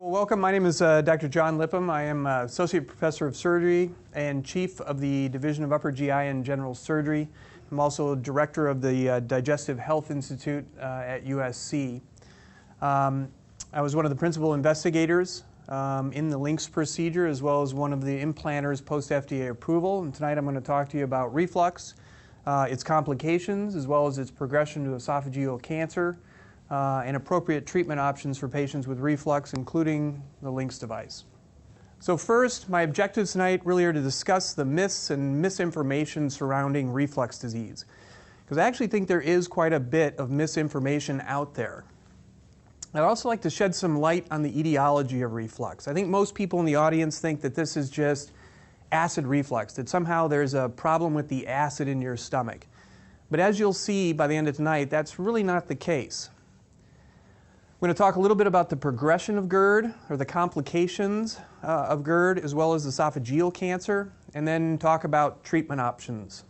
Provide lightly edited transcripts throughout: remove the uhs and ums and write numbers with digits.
Well, welcome. My name is Dr. John Lipham. I am Associate Professor of Surgery and Chief of the Division of Upper GI and General Surgery. I'm also Director of the Digestive Health Institute at USC. I was one of the principal investigators in the LINX procedure, as well as one of the implanters post-FDA approval. And tonight I'm going to talk to you about reflux, its complications, as well as its progression to esophageal cancer, and appropriate treatment options for patients with reflux, including the LINX device. So first, my objectives tonight really are to discuss the myths and misinformation surrounding reflux disease, because I actually think there is quite a bit of misinformation out there. I'd also like to shed some light on the etiology of reflux. I think most people in the audience think that this is just acid reflux, that somehow there's a problem with the acid in your stomach. But as you'll see by the end of tonight, that's really not the case. We're going to talk a little bit about the progression of GERD, or the complications of GERD, as well as esophageal cancer, and then talk about treatment options.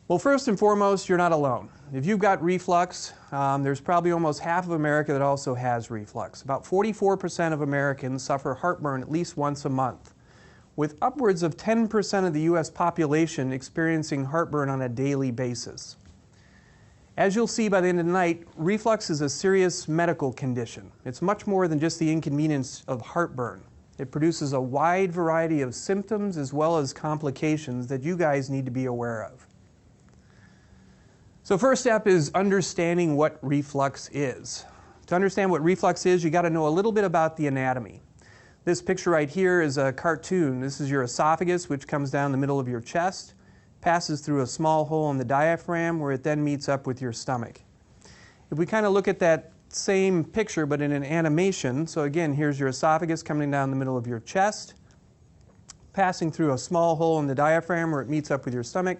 Well, first and foremost, you're not alone. If you've got reflux, there's probably almost half of America that also has reflux. About 44% of Americans suffer heartburn at least once a month, with upwards of 10% of the U.S. population experiencing heartburn on a daily basis. As you'll see by the end of the night, reflux is a serious medical condition. It's much more than just the inconvenience of heartburn. It produces a wide variety of symptoms as well as complications that you guys need to be aware of. So first step is understanding what reflux is. To understand what reflux is, you got to know a little bit about the anatomy. This picture right here is a cartoon. This is your esophagus, which comes down the middle of your chest, passes through a small hole in the diaphragm where it then meets up with your stomach. If we kind of look at that same picture but in an animation, so again, here's your esophagus coming down the middle of your chest, passing through a small hole in the diaphragm where it meets up with your stomach.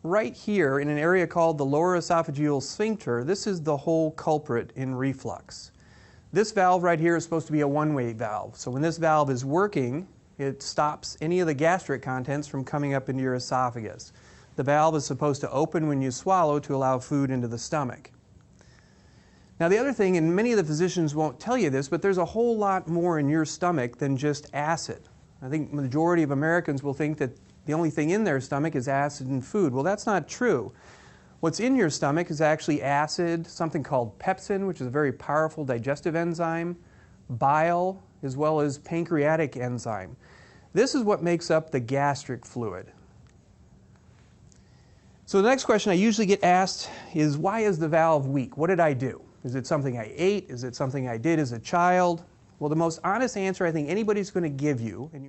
Right here in an area called the lower esophageal sphincter, this is the whole culprit in reflux. This valve right here is supposed to be a one-way valve. So when this valve is working, it stops any of the gastric contents from coming up into your esophagus. The valve is supposed to open when you swallow to allow food into the stomach. Now the other thing, and many of the physicians won't tell you this, but there's a whole lot more in your stomach than just acid. I think the majority of Americans will think that the only thing in their stomach is acid and food. Well, that's not true. What's in your stomach is actually acid, something called Pepsin, which is a very powerful digestive enzyme, bile, as well as pancreatic enzyme. This is what makes up the gastric fluid. So the next question I usually get asked is, why is the valve weak? What did I do? Is it something I ate? Is it something I did as a child? Well, the most honest answer I think anybody's going to give you, and